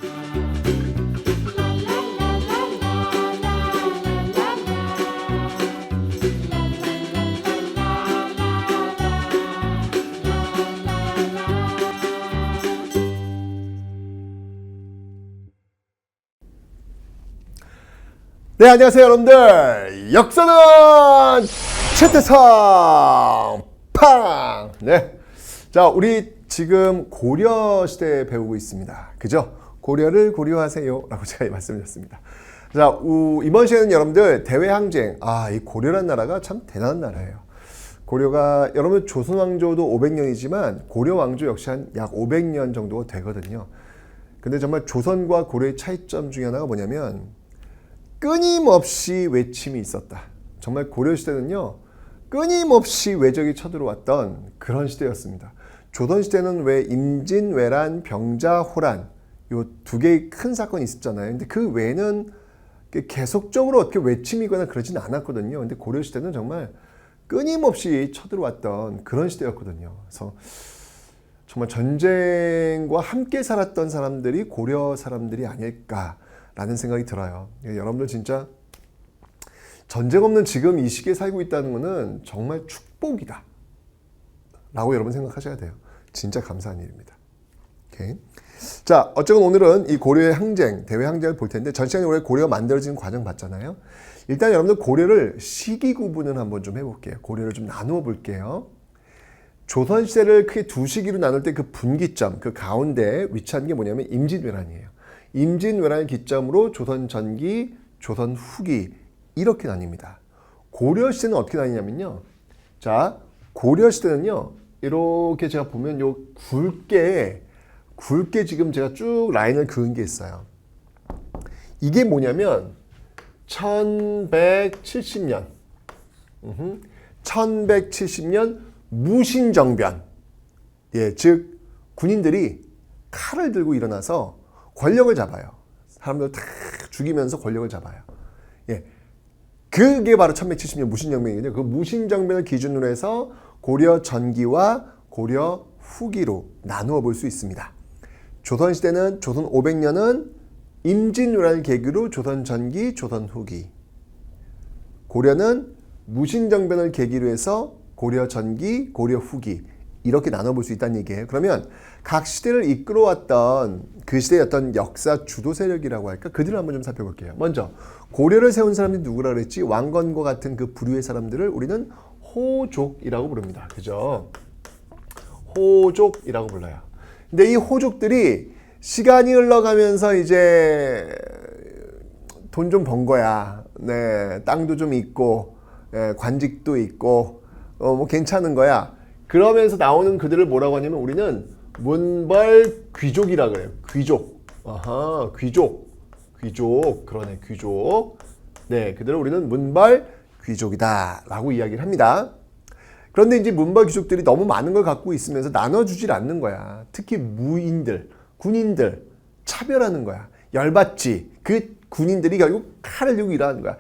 네, 안녕하세요 여러분들. 역사는 최태성 팡. 네, 자, 우리 지금 고려 시대 배우고 있습니다. 그죠? 고려를 고려하세요 라고 제가 말씀드렸습니다. 자, 이번 시간에는 여러분들 대외항쟁, 이 고려란 나라가 참 대단한 나라예요. 고려가 여러분 조선 왕조도 500년이지만 고려 왕조 역시 한 약 500년 정도가 되거든요. 근데 정말 조선과 고려의 차이점 중에 하나가 뭐냐면 끊임없이 외침이 있었다. 정말 고려시대는요, 끊임없이 외적이 쳐들어왔던 그런 시대였습니다. 조선시대는 왜 임진, 외란, 병자, 호란 요 두 개의 큰 사건이 있었잖아요. 근데 그 외에는 계속적으로 어떻게 외침이거나 그러진 않았거든요. 근데 고려시대는 정말 끊임없이 쳐들어왔던 그런 시대였거든요. 그래서 정말 전쟁과 함께 살았던 사람들이 고려 사람들이 아닐까라는 생각이 들어요. 여러분들 진짜 전쟁 없는 지금 이 시기에 살고 있다는 것은 정말 축복이다 라고 여러분 생각하셔야 돼요. 진짜 감사한 일입니다. 오케이. 자, 어쨌든 오늘은 이 고려의 항쟁, 대외 항쟁을 볼 텐데, 전 시간에 우리가 고려가 만들어진 과정 봤잖아요. 일단 여러분들 고려를 시기 구분을 한번 좀 해볼게요. 고려를 좀 나누어 볼게요. 조선시대를 크게 두 시기로 나눌 때 그 분기점, 그 가운데 위치한 게 뭐냐면 임진왜란이에요. 임진왜란을 기점으로 조선 전기, 조선 후기 이렇게 나뉩니다. 고려시대는 어떻게 나뉘냐면요. 자, 고려시대는요. 이렇게 제가 보면 요 굵게 지금 제가 쭉 라인을 그은 게 있어요. 이게 뭐냐면 1170년 1170년 무신정변, 즉 군인들이 칼을 들고 일어나서 권력을 잡아요. 사람들 다 죽이면서 권력을 잡아요. 그게 바로 1170년 무신정변이거든요. 그 무신정변을 기준으로 해서 고려 전기와 고려 후기로 나누어 볼 수 있습니다. 조선시대는 조선 500년은 임진왜란을 계기로 조선 전기, 조선 후기. 고려는 무신정변을 계기로 해서 고려 전기, 고려 후기 이렇게 나눠볼 수 있다는 얘기예요. 그러면 각 시대를 이끌어왔던 그 시대의 어떤 역사 주도 세력이라고 할까? 그들을 한번 좀 살펴볼게요. 먼저 고려를 세운 사람들이 누구라 그랬지? 왕건과 같은 그 부류의 사람들을 우리는 호족이라고 부릅니다. 그죠? 호족이라고 불러요. 근데 이 호족들이 시간이 흘러가면서 이제 돈 좀 번 거야. 네, 땅도 좀 있고, 관직도 있고, 뭐 괜찮은 거야. 그러면서 나오는 그들을 뭐라고 하냐면 우리는 문벌 귀족이라 그래요. 귀족. 귀족. 그러네, 귀족. 네, 그들을 우리는 문벌 귀족이다 라고 이야기를 합니다. 그런데 이제 문벌 귀족들이 너무 많은 걸 갖고 있으면서 나눠주질 않는 거야. 특히 무인들, 군인들 차별하는 거야. 열받지. 그 군인들이 결국 칼을 들고 일하는 거야.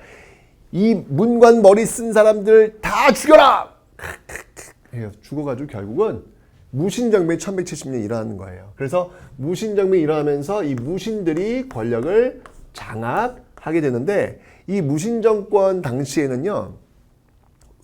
이 문관 머리 쓴 사람들 다 죽여라! 죽어가지고 결국은 무신정변이 1170년 일어나는 거예요. 그래서 무신정변이 일어나면서 이 무신들이 권력을 장악하게 되는데, 이 무신정권 당시에는요,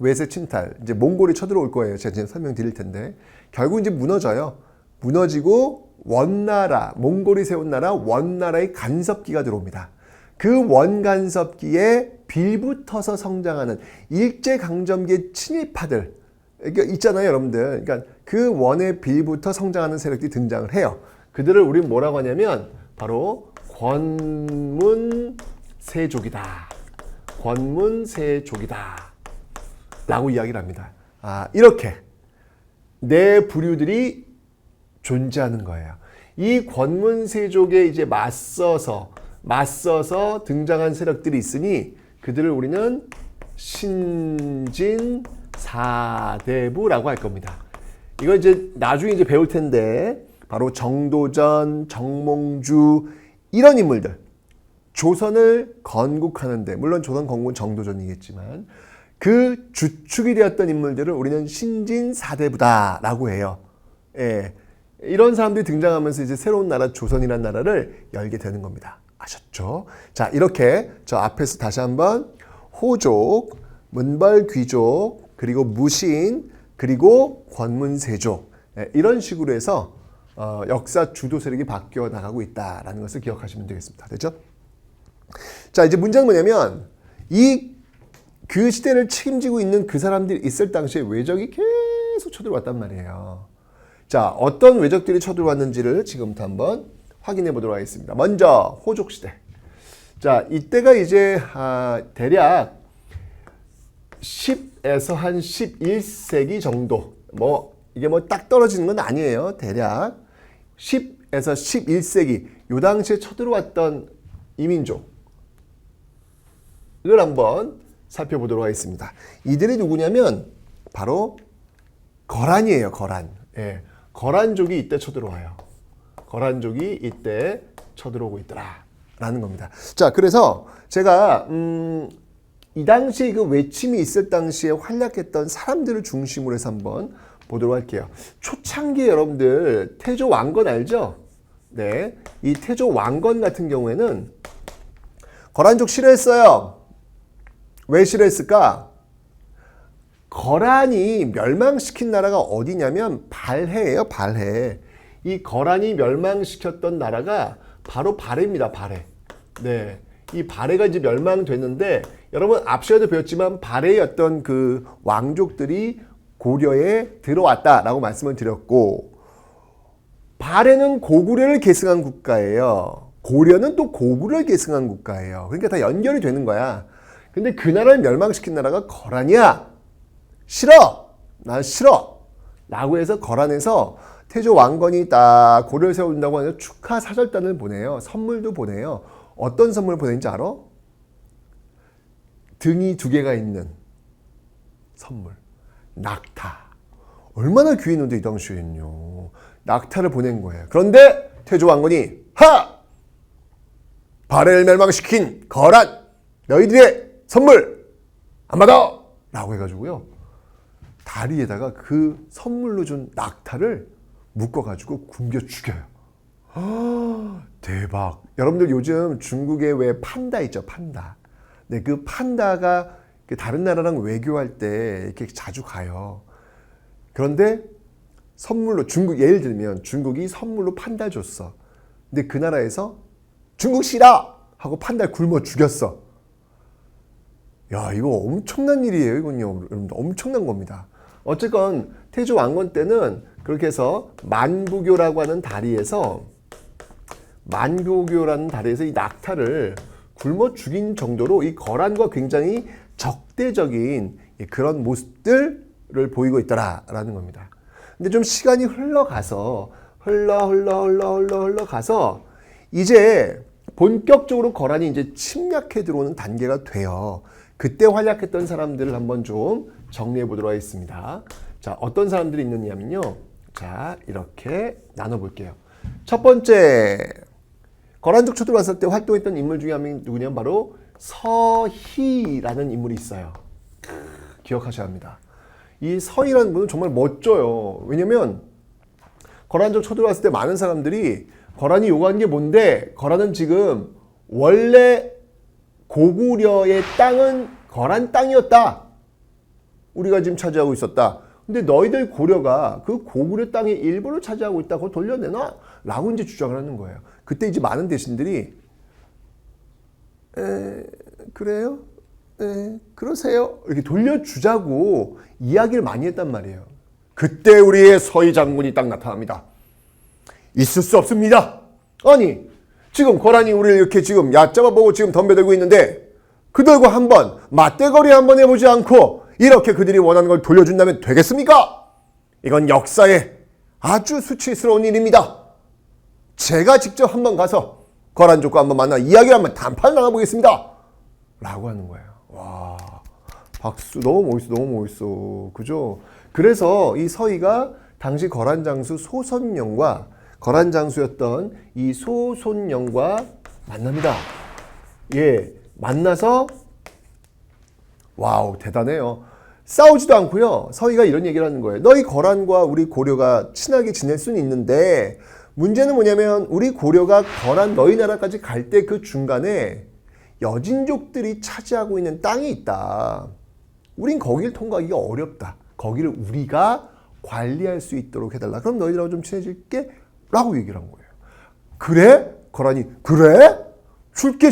외세 침탈, 이제 몽골이 쳐들어올 거예요. 제가 지금 설명드릴 텐데, 결국 이제 무너져요. 무너지고 원나라, 몽골이 세운 나라 원나라의 간섭기가 들어옵니다. 그 원간섭기에 빌붙어서 성장하는 일제강점기의 친일파들, 그러니까 있잖아요, 여러분들. 그러니까 그 원에 빌붙어 성장하는 세력들이 등장을 해요. 그들을 우린 뭐라고 하냐면 바로 권문세족이다. 권문세족이다. 라고 이야기를 합니다. 이렇게 네 부류들이 존재하는 거예요. 이 권문세족에 이제 맞서서 등장한 세력들이 있으니 그들을 우리는 신진사대부라고 할 겁니다. 이거 이제 나중에 이제 배울 텐데, 바로 정도전, 정몽주 이런 인물들, 조선을 건국하는데, 물론 조선 건국은 정도전이겠지만 그 주축이 되었던 인물들을 우리는 신진사대부다라고 해요. 이런 사람들이 등장하면서 이제 새로운 나라 조선이라는 나라를 열게 되는 겁니다. 아셨죠? 자, 이렇게 저 앞에서 다시 한번 호족, 문벌귀족, 그리고 무신, 그리고 권문세족 이런 식으로 해서 역사 주도 세력이 바뀌어 나가고 있다라는 것을 기억하시면 되겠습니다. 됐죠? 자, 이제 문제는 뭐냐면 그 시대를 책임지고 있는 그 사람들이 있을 당시에 외적이 계속 쳐들어왔단 말이에요. 자, 어떤 외적들이 쳐들어왔는지를 지금부터 한번 확인해 보도록 하겠습니다. 먼저 호족 시대. 자, 이때가 이제 대략 10에서 한 11세기 정도. 이게 딱 떨어지는 건 아니에요. 대략 10에서 11세기 요 당시에 쳐들어왔던 이민족을 한번 살펴보도록 하겠습니다. 이들이 누구냐면 바로 거란이에요. 거란. 예, 거란족이 이때 쳐들어와요. 거란족이 이때 쳐들어오고 있더라 라는 겁니다. 자, 그래서 제가 이 당시에 그 외침이 있을 당시에 활약했던 사람들을 중심으로 해서 한번 보도록 할게요. 초창기에 여러분들 태조 왕건 알죠? 네, 이 태조 왕건 같은 경우에는 거란족 싫어했어요. 왜 싫어했을까? 거란이 멸망시킨 나라가 어디냐면 발해예요. 발해. 이 거란이 멸망시켰던 나라가 바로 발해입니다. 발해. 네, 이 발해가 이제 멸망됐는데 여러분 앞서도 배웠지만 발해의 어떤 그 왕족들이 고려에 들어왔다라고 말씀을 드렸고, 발해는 고구려를 계승한 국가예요. 고려는 또 고구려를 계승한 국가예요. 그러니까 다 연결이 되는 거야. 근데 그 나라를 멸망시킨 나라가 거란이야. 싫어. 난 싫어. 라고 해서 거란에서 태조 왕건이 딱 고려를 세운다고 하면서 축하 사절단을 보내요. 선물도 보내요. 어떤 선물을 보내는지 알아? 등이 2개가 있는 선물. 낙타. 얼마나 귀했는데 이 당시에는요. 낙타를 보낸 거예요. 그런데 태조 왕건이 발해를 멸망시킨 거란 너희들의 선물 안 받아! 라고 해가지고요. 다리에다가 그 선물로 준 낙타를 묶어가지고 굶겨 죽여요. 대박. 여러분들 요즘 중국에 왜 판다 있죠? 판다. 네, 그 판다가 다른 나라랑 외교할 때 이렇게 자주 가요. 그런데 선물로 예를 들면 중국이 선물로 판다 줬어. 근데 그 나라에서 중국 싫어! 하고 판다를 굶어 죽였어. 야, 이거 엄청난 일이에요. 이건요. 여러분들 엄청난 겁니다. 어쨌건 태조 왕건 때는 그렇게 해서 만부교라고 하는 다리에서 이 낙타를 굶어 죽인 정도로 이 거란과 굉장히 적대적인 그런 모습들을 보이고 있더라라는 겁니다. 근데 좀 시간이 흘러가서 흘러가서 이제 본격적으로 거란이 이제 침략해 들어오는 단계가 돼요. 그때 활약했던 사람들을 한번 좀 정리해 보도록 하겠습니다. 자, 어떤 사람들이 있느냐면요. 자, 이렇게 나눠볼게요. 첫 번째, 거란족 쳐들어왔을 때 활동했던 인물 중에 한 명이 누구냐면 바로 서희라는 인물이 있어요. 기억하셔야 합니다. 이 서희라는 분은 정말 멋져요. 왜냐면 거란족 쳐들어왔을 때 많은 사람들이 거란이 요구한 게 뭔데, 거란은 지금 원래 고구려의 땅은 거란 땅이었다. 우리가 지금 차지하고 있었다. 근데 너희들 고려가 그 고구려 땅의 일부를 차지하고 있다. 그거 돌려내놔. 라고 이제 주장을 하는 거예요. 그때 이제 많은 대신들이 그래요? 그러세요? 이렇게 돌려주자고 이야기를 많이 했단 말이에요. 그때 우리의 서희 장군이 딱 나타납니다. 있을 수 없습니다. 아니, 지금 거란이 우리를 이렇게 지금 얕잡아보고 지금 덤벼들고 있는데 그들과 한번 맞대거리 한번 해보지 않고 이렇게 그들이 원하는 걸 돌려준다면 되겠습니까? 이건 역사에 아주 수치스러운 일입니다. 제가 직접 한번 가서 거란족과 한번 만나 이야기를 한번 단판을 나가보겠습니다. 라고 하는 거예요. 와, 박수. 너무 멋있어. 너무 멋있어. 그죠? 그래서 이 서희가 당시 거란장수 소선영과 거란장수였던 이 소손영과 만납니다. 예, 만나서 와우, 대단해요. 싸우지도 않고요. 서희가 이런 얘기를 하는 거예요. 너희 거란과 우리 고려가 친하게 지낼 수는 있는데 문제는 뭐냐면 우리 고려가 거란 너희 나라까지 갈 때 그 중간에 여진족들이 차지하고 있는 땅이 있다. 우린 거길 통과하기가 어렵다. 거기를 우리가 관리할 수 있도록 해달라. 그럼 너희들하고 좀 친해질게? 라고 얘기를 한 거예요. 그래? 거란이 그래? 줄게.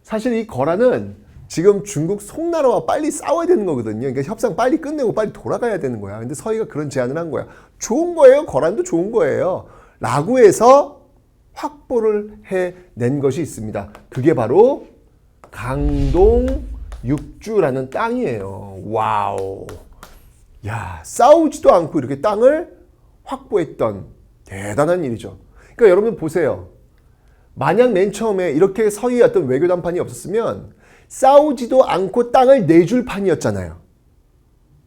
사실 이 거란은 지금 중국 송나라와 빨리 싸워야 되는 거거든요. 그러니까 협상 빨리 끝내고 빨리 돌아가야 되는 거야. 근데 서희가 그런 제안을 한 거야. 좋은 거예요. 거란도 좋은 거예요. 라고 해서 확보를 해낸 것이 있습니다. 그게 바로 강동 육주라는 땅이에요. 와우. 야, 싸우지도 않고 이렇게 땅을 확보했던 대단한 일이죠. 그러니까 여러분 보세요. 만약 맨 처음에 이렇게 서희의 어떤 외교 담판이 없었으면 싸우지도 않고 땅을 내줄 판이었잖아요.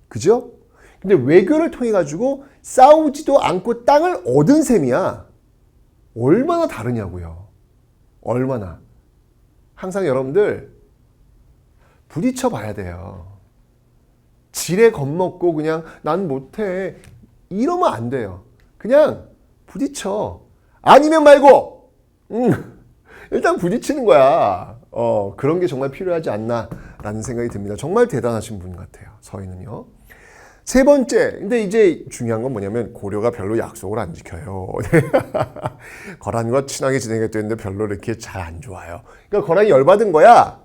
그죠? 근데 외교를 통해 가지고 싸우지도 않고 땅을 얻은 셈이야. 얼마나 다르냐고요. 얼마나. 항상 여러분들 부딪혀 봐야 돼요. 지레 겁먹고 그냥 난 못해 이러면 안 돼요. 그냥 부딪혀. 아니면 말고 일단 부딪히는 거야. 그런 게 정말 필요하지 않나라는 생각이 듭니다. 정말 대단하신 분 같아요. 서희는요. 세 번째, 근데 이제 중요한 건 뭐냐면 고려가 별로 약속을 안 지켜요. 거란과 친하게 지내겠다는데 별로 이렇게 잘 안 좋아요. 그러니까 거란이 열받은 거야.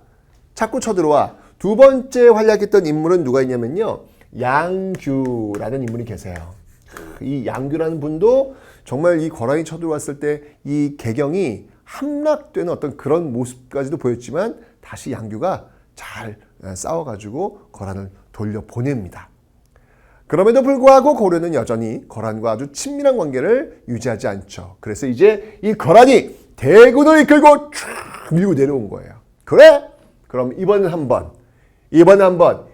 자꾸 쳐들어와. 두 번째 활약했던 인물은 누가 있냐면요. 양규라는 인물이 계세요. 이 양규라는 분도 정말 이 거란이 쳐들어왔을 때 이 개경이 함락되는 어떤 그런 모습까지도 보였지만 다시 양규가 잘 싸워가지고 거란을 돌려보냅니다. 그럼에도 불구하고 고려는 여전히 거란과 아주 친밀한 관계를 유지하지 않죠. 그래서 이제 이 거란이 대군을 이끌고 쭉 밀고 내려온 거예요. 그래? 그럼 이번엔 한번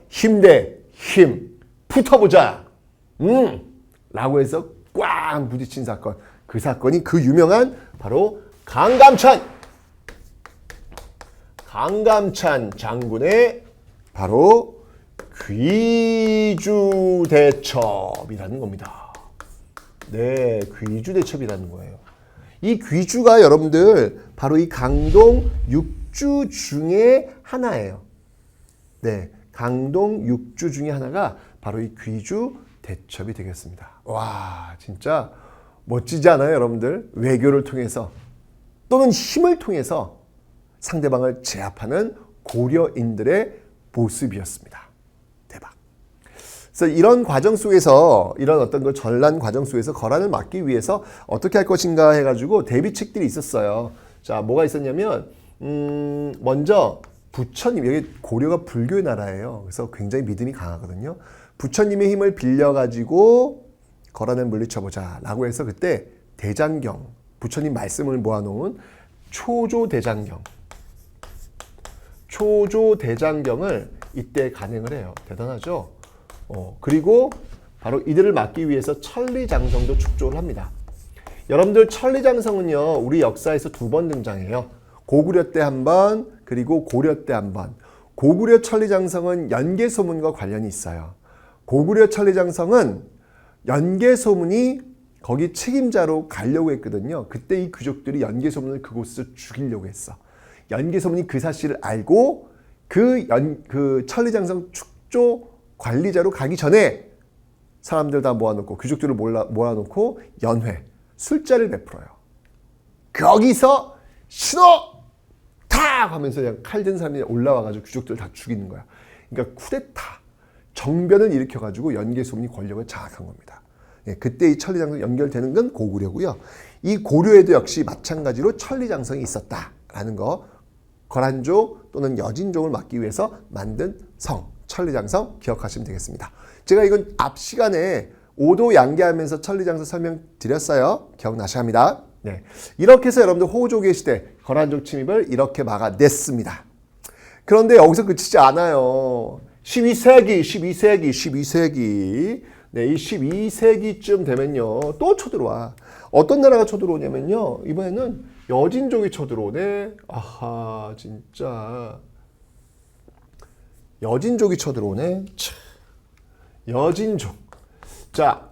힘 대 힘 붙어보자. 라고 해서 꽝 부딪힌 사건. 그 사건이 그 유명한 바로 강감찬 장군의 바로 귀주대첩이라는 겁니다. 네, 귀주대첩이라는 거예요. 이 귀주가 여러분들 바로 이 강동 6주 중에 하나예요. 네, 강동 6주 중에 하나가 바로 이 귀주대첩이 되겠습니다. 와, 진짜 멋지지 않아요, 여러분들? 외교를 통해서 또는 힘을 통해서 상대방을 제압하는 고려인들의 모습이었습니다. 대박. 그래서 이런 과정 속에서 이런 어떤 그 전란 과정 속에서 거란을 막기 위해서 어떻게 할 것인가 해가지고 대비책들이 있었어요. 자, 뭐가 있었냐면 먼저 부처님, 여기 고려가 불교의 나라예요. 그래서 굉장히 믿음이 강하거든요. 부처님의 힘을 빌려가지고 거란을 물리쳐보자 라고 해서 그때 대장경, 부처님 말씀을 모아놓은 초조대장경을 이때 간행을 해요. 대단하죠? 그리고 바로 이들을 막기 위해서 천리장성도 축조를 합니다. 여러분들 천리장성은요, 우리 역사에서 2번 등장해요. 고구려 때 한 번, 그리고 고려 때 한 번. 고구려 천리장성은 연개소문과 관련이 있어요. 고구려 천리장성은 연개소문이 거기 책임자로 가려고 했거든요. 그때 이 귀족들이 연개소문을 그곳에서 죽이려고 했어. 연개소문이 그 사실을 알고 그 천리장성 축조 관리자로 가기 전에 사람들 다 모아놓고 귀족들을 모아놓고 연회, 술자를 베풀어요. 거기서 신호! 탁! 하면서 그냥 칼 든 사람이 올라와가지고 귀족들을 다 죽이는 거야. 그러니까 쿠데타, 정변을 일으켜가지고 연개소문이 권력을 장악한 겁니다. 예, 그때 이 천리장성 연결되는 건 고구려고요. 이 고려에도 역시 마찬가지로 천리장성이 있었다라는 거, 거란족 또는 여진족을 막기 위해서 만든 성, 천리장성 기억하시면 되겠습니다. 제가 이건 앞 시간에 5도 양계하면서 천리장성 설명드렸어요. 기억나셔야 합니다. 네, 이렇게 해서 여러분들 호족의 시대, 거란족 침입을 이렇게 막아냈습니다. 그런데 여기서 그치지 않아요. 12세기. 네, 이 12세기쯤 되면요, 또 쳐들어와. 어떤 나라가 쳐들어오냐면요, 이번에는 여진족이 쳐들어오네. 아하, 진짜. 여진족이 쳐들어오네. 여진족. 자,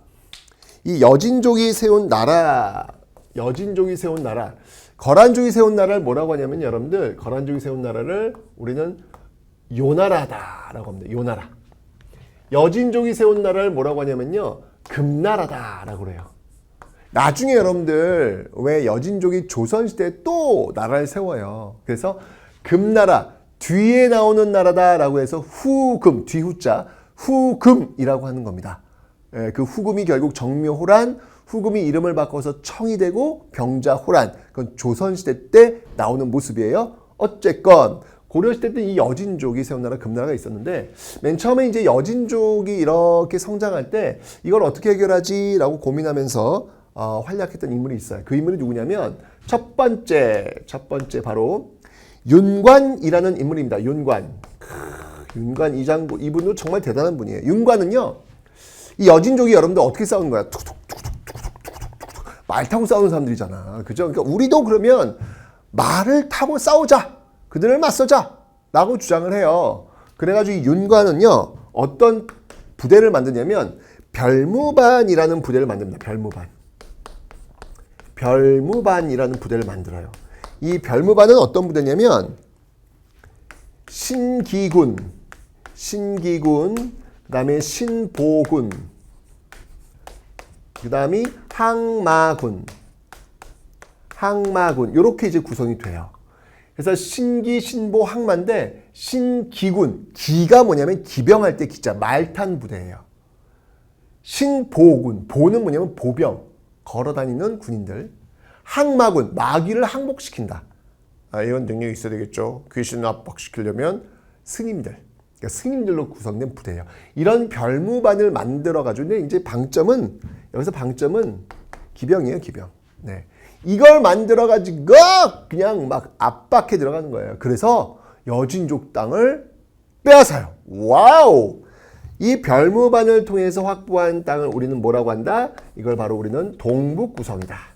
이 여진족이 세운 나라, 거란족이 세운 나라를 뭐라고 하냐면 여러분들, 거란족이 세운 나라를 우리는 요나라다라고 합니다. 요나라. 여진족이 세운 나라를 뭐라고 하냐면요, 금나라다라고 그래요. 나중에 여러분들 왜 여진족이 조선시대에 또 나라를 세워요. 그래서 금나라, 뒤에 나오는 나라다라고 해서 후금, 뒤후자, 후금이라고 하는 겁니다. 예, 그 후금이 결국 정묘호란, 후금이 이름을 바꿔서 청이 되고 병자호란, 그건 조선시대 때 나오는 모습이에요. 어쨌건 고려시대 때 이 여진족이 세운 나라 금나라가 있었는데, 맨 처음에 이제 여진족이 이렇게 성장할 때 이걸 어떻게 해결하지? 라고 고민하면서 활약했던 인물이 있어요. 그 인물이 누구냐면 첫 번째 바로 윤관이라는 인물입니다. 윤관 이 장군, 이분도 정말 대단한 분이에요. 윤관은요, 이 여진족이 여러분들 어떻게 싸우는 거야? 말 타고 싸우는 사람들이잖아. 그죠? 그러니까 우리도 그러면 말을 타고 싸우자. 그들을 맞서자. 라고 주장을 해요. 그래가지고 이 윤관은요, 어떤 부대를 만드냐면 별무반이라는 부대를 만듭니다. 별무반이라는 부대를 만들어요. 이 별무반은 어떤 부대냐면 신기군, 그 다음에 신보군, 그 다음에 항마군, 요렇게 이제 구성이 돼요. 그래서 신기, 신보, 항마인데, 신기군, 기가 뭐냐면 기병할 때 기자, 말탄 부대예요. 신보군, 보는 뭐냐면 보병, 걸어다니는 군인들. 항마군, 마귀를 항복시킨다. 이런 능력이 있어야 되겠죠. 귀신을 압박시키려면 스님들, 그러니까 스님들로 구성된 부대예요. 이런 별무반을 만들어가지고, 근데 이제 여기서 방점은 기병이에요, 기병. 네. 이걸 만들어가지고 그냥 막 압박해 들어가는 거예요. 그래서 여진족 땅을 빼앗아요. 와우! 이 별무반을 통해서 확보한 땅을 우리는 뭐라고 한다? 이걸 바로 우리는 동북구성이다.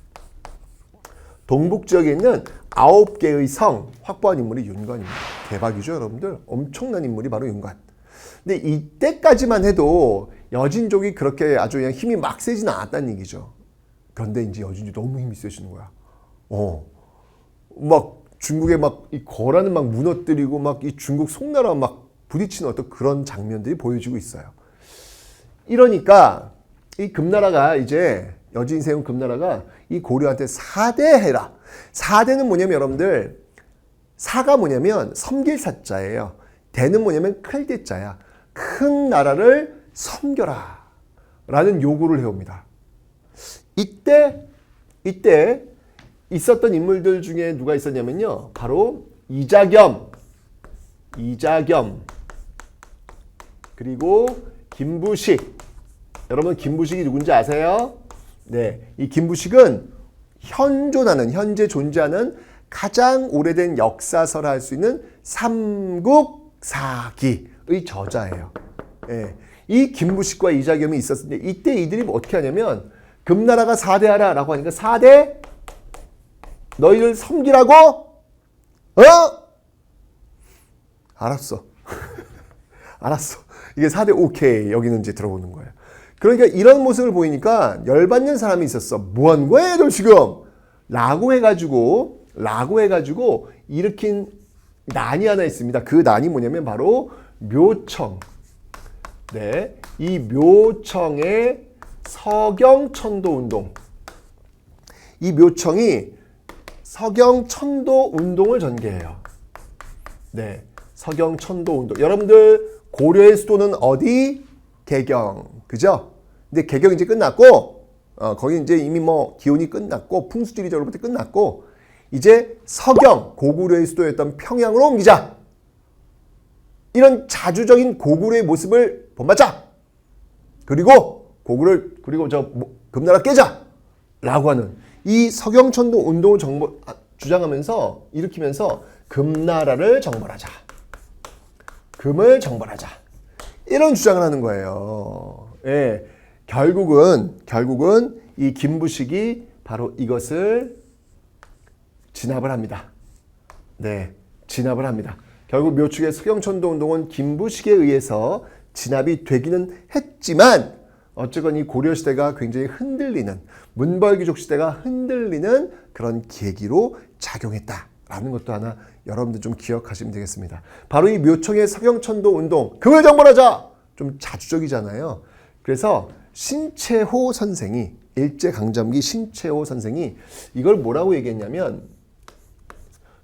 동북 지역에 있는 9개의 성 확보한 인물이 윤관입니다. 대박이죠, 여러분들? 엄청난 인물이 바로 윤관. 근데 이때까지만 해도 여진족이 그렇게 아주 그냥 힘이 막 세지는 않았다는 얘기죠. 그런데 이제 여진족이 너무 힘이 세지는 거야. 막 중국에 막 이 거란을 막 무너뜨리고 막 이 중국 송나라와 막 부딪히는 어떤 그런 장면들이 보여지고 있어요. 이러니까 이 금나라가 이제 여진이 세운 금나라가 이 고려한테 사대해라. 사대는 뭐냐면 여러분들, 사가 뭐냐면 섬길 사자예요. 대는 뭐냐면 클 대자야. 큰 나라를 섬겨라 라는 요구를 해옵니다. 이때 있었던 인물들 중에 누가 있었냐면요, 바로 이자겸, 그리고 김부식. 여러분 김부식이 누군지 아세요? 네, 이 김부식은 현재 존재하는 가장 오래된 역사서라 할 수 있는 삼국사기의 저자예요. 네, 이 김부식과 이자겸이 있었는데, 이때 이들이 어떻게 하냐면 금나라가 사대하라 라고 하니까, 사대? 너희를 섬기라고? 알았어. 알았어. 이게 4대 오케이. 여기는 이제 들어오는 거예요. 그러니까 이런 모습을 보이니까 열받는 사람이 있었어. 뭐 하는 거야, 너 지금? 라고 해가지고 일으킨 난이 하나 있습니다. 그 난이 뭐냐면 바로 묘청. 네. 이 묘청의 서경천도 운동. 이 묘청이 서경천도 운동을 전개해요. 네. 서경천도 운동. 여러분들 고려의 수도는 어디? 개경. 그죠? 근데 개경 이제 끝났고, 거기 이제 이미 뭐 기원이 끝났고, 풍수지리적으로부터 끝났고, 이제 서경, 고구려의 수도였던 평양으로 옮기자. 이런 자주적인 고구려의 모습을 본받자. 그리고 금나라 깨자. 라고 하는 이 서경천도 운동을 주장하면서, 일으키면서 금나라를 정벌하자. 금을 정벌하자. 이런 주장을 하는 거예요. 예. 결국은 이 김부식이 바로 이것을 진압을 합니다. 네. 진압을 합니다. 결국 묘축의 서경천도 운동은 김부식에 의해서 진압이 되기는 했지만 어쨌건 이 고려시대가 굉장히 흔들리는, 문벌귀족 시대가 흔들리는 그런 계기로 작용했다라는 것도 하나 여러분들 좀 기억하시면 되겠습니다. 바로 이 묘청의 서경천도 운동, 금을정벌하자! 좀 자주적이잖아요. 그래서 신채호 선생이, 일제강점기 신채호 선생이 이걸 뭐라고 얘기했냐면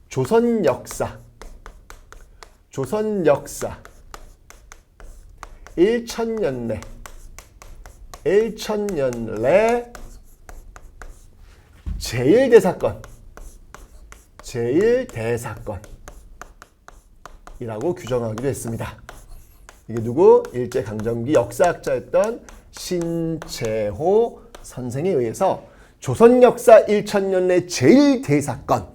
조선 역사 1000년 내 제일대사건이라고 규정하기도 했습니다. 이게 누구? 일제강점기 역사학자였던 신채호 선생에 의해서 조선 역사 1000년 내 제일대사건.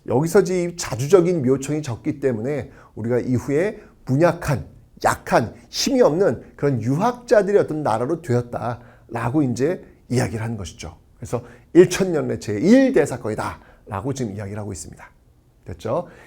여기서 자주적인 묘청이 적기 때문에 우리가 이후에 문약한, 약한, 힘이 없는 그런 유학자들이 어떤 나라로 되었다라고 이제 이야기를 하는 것이죠. 그래서 1000년 내 제1대사건이다 라고 지금 이야기를 하고 있습니다. 됐죠?